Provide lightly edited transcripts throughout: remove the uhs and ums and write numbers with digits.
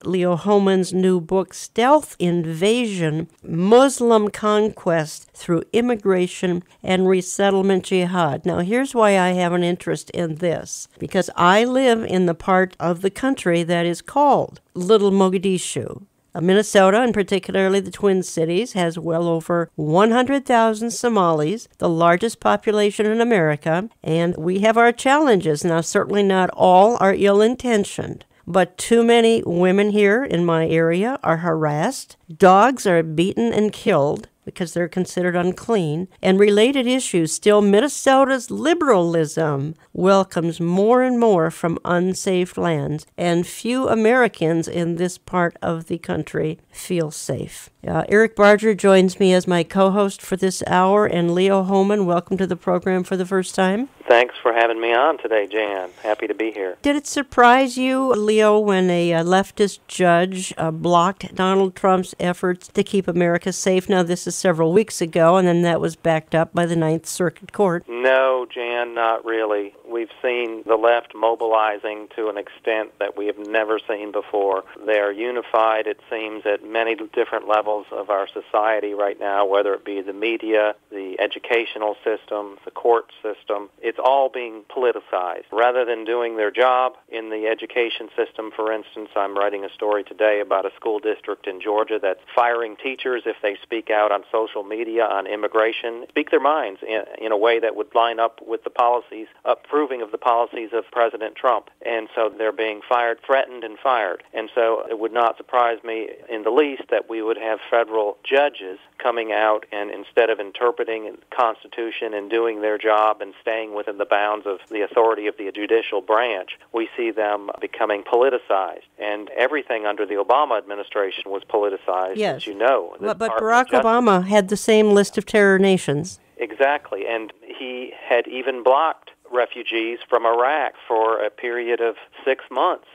Leo Hohmann's new book, Stealth Invasion, Muslim Conquest Through Immigration and Resettlement Jihad. Now, here's why I have an interest in this. Because I live in the part of the country that is called Little Mogadishu. Minnesota, and particularly the Twin Cities, has well over 100,000 Somalis, the largest population in America, and we have our challenges. Now, certainly not all are ill-intentioned, but too many women here in my area are harassed, dogs are beaten and killed because they're considered unclean, and related issues. Still, Minnesota's liberalism welcomes more and more from unsafe lands, and few Americans in this part of the country feel safe. Eric Barger joins me as my co-host for this hour, and Leo Hohmann, welcome to the program for the first time. Thanks for having me on today, Jan. Happy to be here. Did it surprise you, Leo, when a leftist judge blocked Donald Trump's efforts to keep America safe? Now, this is several weeks ago, and then that was backed up by the Ninth Circuit Court. No, Jan, not really. We've seen the left mobilizing to an extent that we have never seen before. They are unified, it seems, at many different levels of our society right now, whether it be the media, the educational system, the court system. It's all being politicized. Rather than doing their job in the education system, for instance, I'm writing a story today about a school district in Georgia that's firing teachers if they speak out on social media on immigration, speak their minds in a way that would line up with the policies, approving of the policies of President Trump. And so they're being fired, threatened, and fired. And so it would not surprise me in the least that we would have federal judges coming out and instead of interpreting the Constitution and doing their job and staying within the bounds of the authority of the judicial branch, we see them becoming politicized. And everything under the Obama administration was politicized, yes, as you know. But Barack Obama had the same list of terror nations. Exactly, and he had even blocked refugees from Iraq for a period of 6 months.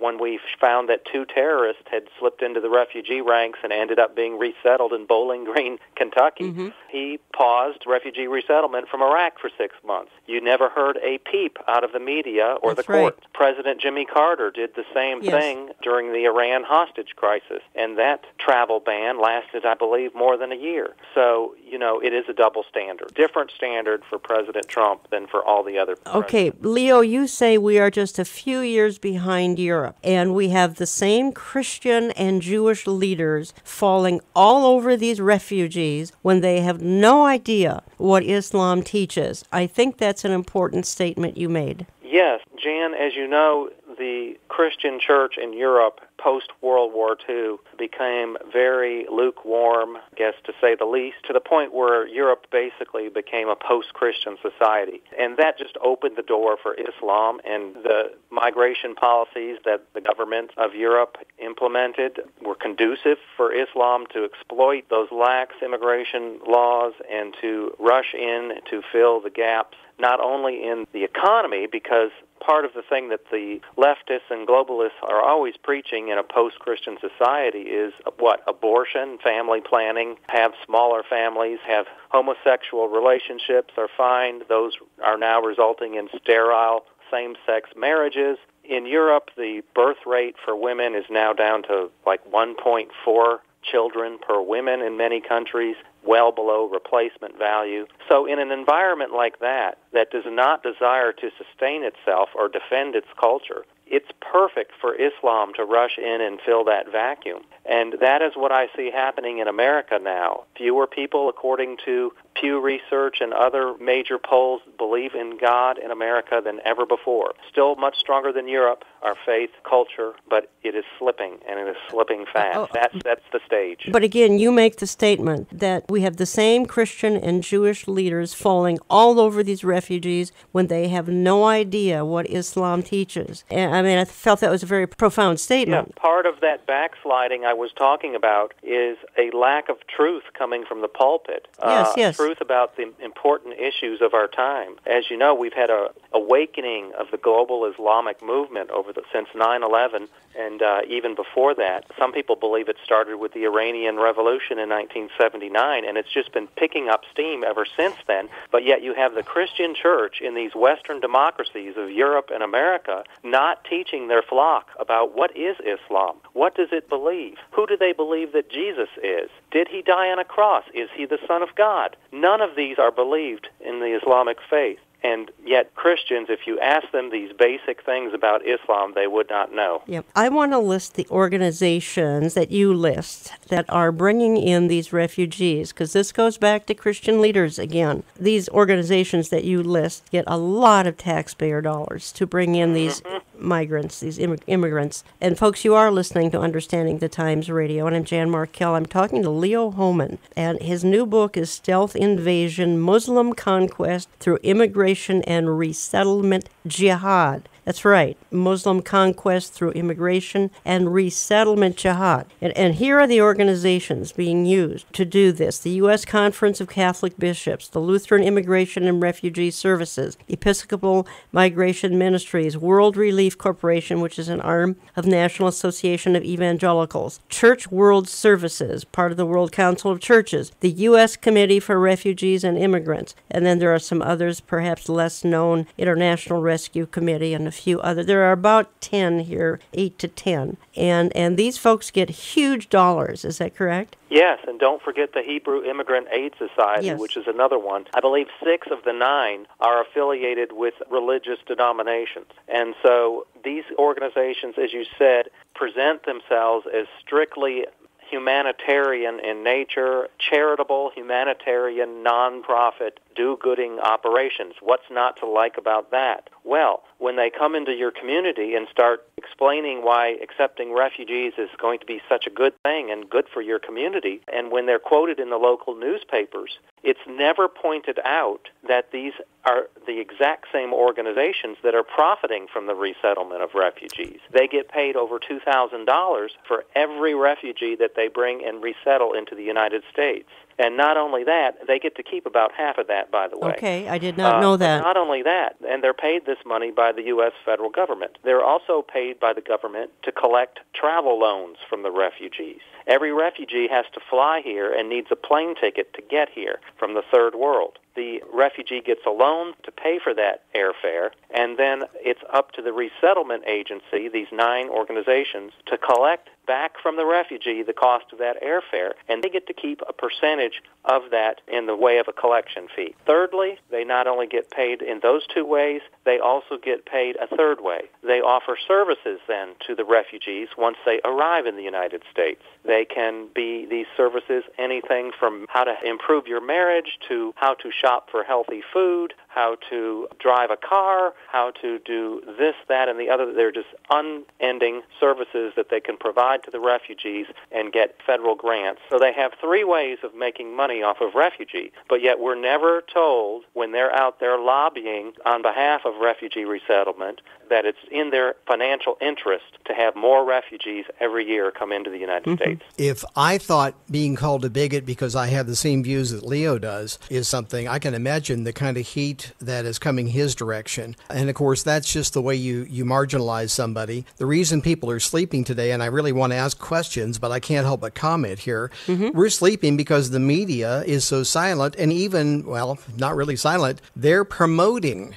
When we found that 2 terrorists had slipped into the refugee ranks and ended up being resettled in Bowling Green, Kentucky, he paused refugee resettlement from Iraq for 6 months. You never heard a peep out of the media or the court. Right. President Jimmy Carter did the same thing during the Iran hostage crisis, and that travel ban lasted, I believe, more than a year. So, you know, it is a double standard. Different standard for President Trump than for all the other presidents. Okay, Leo, you say we are just a few years behind Europe, and we have the same Christian and Jewish leaders falling all over these refugees when they have no idea what Islam teaches. I think that's an important statement you made. Yes, Jan, as you know, the Christian church in Europe post-World War II became very lukewarm, I guess to say the least, to the point where Europe basically became a post-Christian society. And that just opened the door for Islam, and the migration policies that the government of Europe implemented were conducive for Islam to exploit those lax immigration laws and to rush in to fill the gaps, not only in the economy, because part of the thing that the leftists and globalists are always preaching in a post-Christian society is what? Abortion, family planning, have smaller families, have homosexual relationships are fine. Those are now resulting in sterile same-sex marriages. In Europe, the birth rate for women is now down to like 1.4 children per woman in many countries, well below replacement value. So in an environment like that does not desire to sustain itself or defend its culture, it's perfect for Islam to rush in and fill that vacuum. And that is what I see happening in America now. Fewer people, according to Pew Research and other major polls, believe in God in America than ever before. Still much stronger than Europe, our faith, culture, but it is slipping, and it is slipping fast. That's the stage. But again, you make the statement that we have the same Christian and Jewish leaders falling all over these refugees when they have no idea what Islam teaches. And I mean, I felt that was a very profound statement. Yeah, part of that backsliding I was talking about is a lack of truth coming from the pulpit. Yes. Truth about the important issues of our time. As you know, we've had a awakening of the global Islamic movement over since 9/11, and even before that. Some people believe it started with the Iranian Revolution in 1979, and it's just been picking up steam ever since then. But yet you have the Christian church in these Western democracies of Europe and America not teaching their flock about what is Islam. What does it believe? Who do they believe that Jesus is? Did he die on a cross? Is he the Son of God? None of these are believed in the Islamic faith. And yet Christians, if you ask them these basic things about Islam, they would not know. Yeah. I want to list the organizations that you list that are bringing in these refugees, because this goes back to Christian leaders again. These organizations that you list get a lot of taxpayer dollars to bring in these migrants, these immigrants. And folks, you are listening to Understanding the Times Radio, and I'm Jan Markell. I'm talking to Leo Hohmann, and his new book is Stealth Invasion, Muslim Conquest Through Immigration and Resettlement Jihad. That's right, Muslim conquest through immigration and resettlement jihad. And here are the organizations being used to do this. The U.S. Conference of Catholic Bishops, the Lutheran Immigration and Refugee Services, Episcopal Migration Ministries, World Relief Corporation, which is an arm of National Association of Evangelicals, Church World Services, part of the World Council of Churches, the U.S. Committee for Refugees and Immigrants, and then there are some others, perhaps less known, International Rescue Committee, and a few other. There are about 10 here, 8 to 10. And these folks get huge dollars. Is that correct? Yes, and don't forget the Hebrew Immigrant Aid Society, Yes. which is another one. I believe 6 of the 9 are affiliated with religious denominations. And so these organizations, as you said, present themselves as strictly humanitarian in nature, charitable, humanitarian, non-profit, do-gooding operations. What's not to like about that? Well, when they come into your community and start explaining why accepting refugees is going to be such a good thing and good for your community, and when they're quoted in the local newspapers, it's never pointed out that these are the exact same organizations that are profiting from the resettlement of refugees. They get paid over $2,000 for every refugee that they bring and resettle into the United States. And not only that, they get to keep about half of that, by the way. Okay, I did not know that. Not only that, and they're paid this money by the U.S. federal government. They're also paid by the government to collect travel loans from the refugees. Every refugee has to fly here and needs a plane ticket to get here from the third world. The refugee gets a loan to pay for that airfare, and then it's up to the resettlement agency, these 9 organizations, to collect back from the refugee the cost of that airfare, and they get to keep a percentage of that in the way of a collection fee. Thirdly, they not only get paid in those 2 ways, they also get paid a third way. They offer services then to the refugees once they arrive in the United States. They can be these services anything from how to improve your marriage to how to shop for healthy food, how to drive a car, how to do this, that, and the other. They're just unending services that they can provide to the refugees and get federal grants. So they have 3 ways of making money off of refugees, but yet we're never told when they're out there lobbying on behalf of refugee resettlement that it's in their financial interest to have more refugees every year come into the United States. If I thought being called a bigot because I have the same views that Leo does is something, I can imagine the kind of heat that is coming his direction. And of course, that's just the way you marginalize somebody. The reason people are sleeping today, and I really want to ask questions, but I can't help but comment here, we're sleeping because the media is so silent, and even, well, not really silent, they're promoting,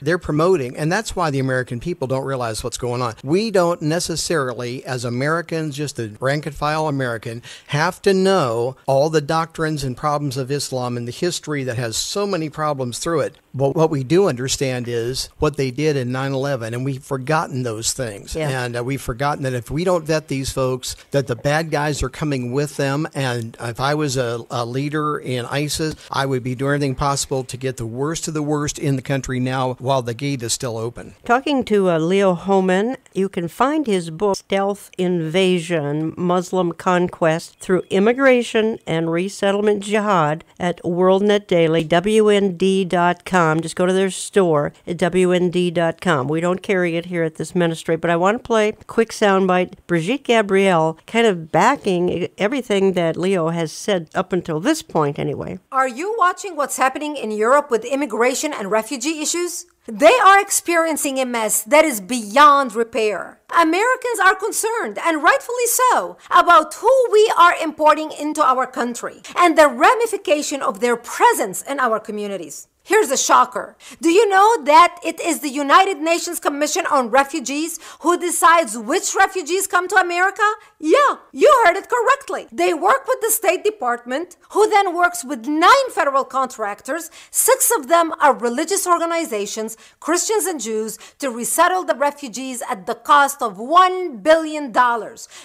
and that's why the American people don't realize what's going on. We don't necessarily, as Americans, just a rank and file American, have to know all the doctrines and problems of Islam and the history that has so many problems through it. But what we do understand is what they did in 9/11, and we've forgotten those things. Yeah. And we've forgotten that if we don't vet these folks, that the bad guys are coming with them. And if I was a leader in ISIS, I would be doing everything possible to get the worst of the worst in the country now while the gate is still open. Talking to Leo Hohmann, you can find his book, Stealth Invasion, Muslim Conquest Through Immigration and Resettlement Jihad, at WorldNet Daily, WND.com. Just go to their store at WND.com. We don't carry it here at this ministry, but I want to play a quick soundbite. Brigitte Gabriel kind of backing everything that Leo has said up until this point anyway. Are you watching what's happening in Europe with immigration and refugee issues? They are experiencing a mess that is beyond repair. Americans are concerned, and rightfully so, about who we are importing into our country and the ramification of their presence in our communities. Here's a shocker. Do you know that it is the United Nations Commission on Refugees who decides which refugees come to America? Yeah, you heard it correctly. They work with the State Department, who then works with 9 federal contractors. 6 of them are religious organizations, Christians and Jews, to resettle the refugees at the cost of $1 billion,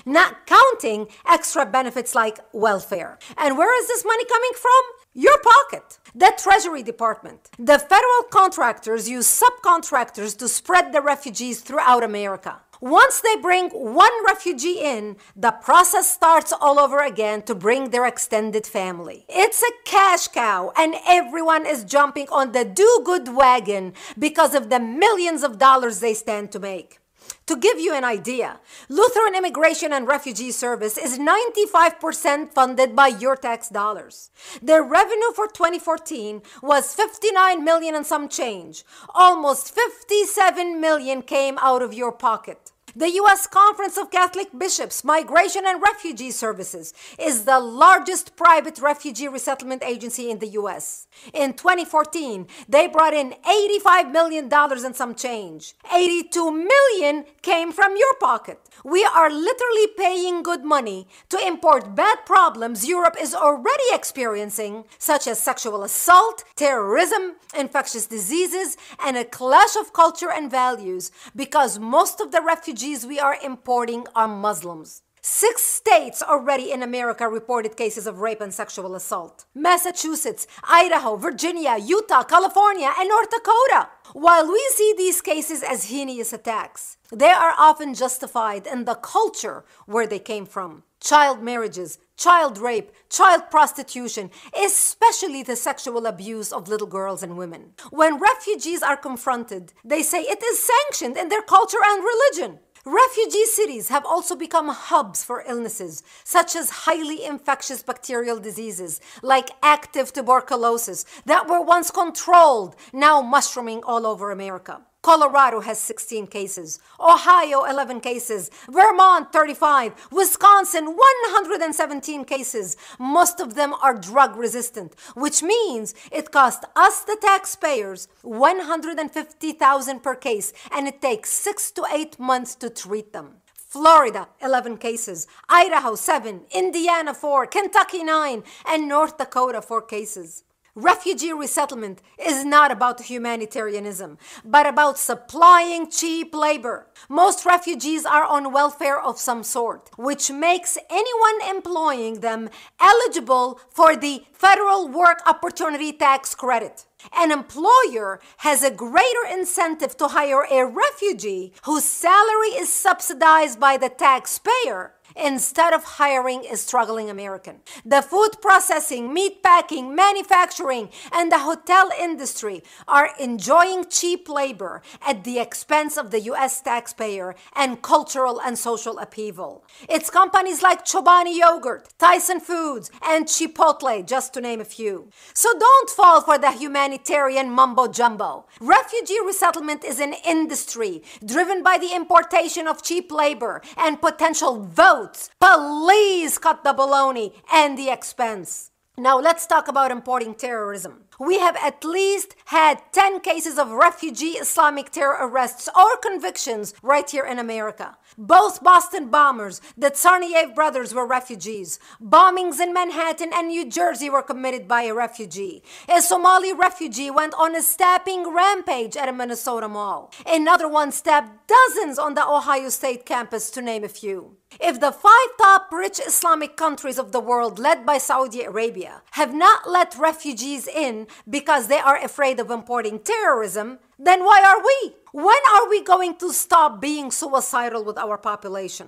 not counting extra benefits like welfare. And where is this money coming from? Your pocket. The Treasury Department. The federal contractors use subcontractors to spread the refugees throughout America. Once they bring one refugee in, the process starts all over again to bring their extended family. It's a cash cow, and everyone is jumping on the do-good wagon because of the millions of dollars they stand to make. To give you an idea, Lutheran Immigration and Refugee Service is 95% funded by your tax dollars. Their revenue for 2014 was $59 million and some change. Almost $57 million came out of your pocket. The U.S. Conference of Catholic Bishops, Migration and Refugee Services is the largest private refugee resettlement agency in the U.S. In 2014, they brought in $85 million and some change. $82 million came from your pocket. We are literally paying good money to import bad problems Europe is already experiencing, such as sexual assault, terrorism, infectious diseases, and a clash of culture and values, because most of the refugees we are importing are Muslims. 6 states already in America reported cases of rape and sexual assault: Massachusetts, Idaho, Virginia, Utah, California, and North Dakota. While we see these cases as heinous attacks, they are often justified in the culture where they came from. Child marriages, child rape, child prostitution, especially the sexual abuse of little girls and women. When refugees are confronted, they say it is sanctioned in their culture and religion. Refugee cities have also become hubs for illnesses, such as highly infectious bacterial diseases like active tuberculosis that were once controlled, now mushrooming all over America. Colorado has 16 cases, Ohio 11 cases, Vermont 35, Wisconsin 117 cases. Most of them are drug resistant, which means it costs us, the taxpayers, $150,000 per case, and it takes 6 to 8 months to treat them. Florida, 11 cases, Idaho 7, Indiana 4, Kentucky 9, and North Dakota 4 cases. Refugee resettlement is not about humanitarianism, but about supplying cheap labor. Most refugees are on welfare of some sort, which makes anyone employing them eligible for the Federal Work Opportunity Tax Credit. An employer has a greater incentive to hire a refugee whose salary is subsidized by the taxpayer instead of hiring a struggling American. The food processing, meat packing, manufacturing, and the hotel industry are enjoying cheap labor at the expense of the U.S. taxpayer and cultural and social upheaval. It's companies like Chobani Yogurt, Tyson Foods, and Chipotle, just to name a few. So don't fall for the humanitarian mumbo-jumbo. Refugee resettlement is an industry driven by the importation of cheap labor and potential votes. Please cut the baloney and the expense. Now let's talk about importing terrorism. We have at least had 10 cases of refugee Islamic terror arrests or convictions right here in America. Both Boston bombers, the Tsarnaev brothers, were refugees. Bombings in Manhattan and New Jersey were committed by a refugee. A Somali refugee went on a stabbing rampage at a Minnesota mall. Another one stabbed dozens on the Ohio State campus, to name a few. If the 5 top rich Islamic countries of the world, led by Saudi Arabia, have not let refugees in because they are afraid of importing terrorism, then why are we? When are we going to stop being suicidal with our population?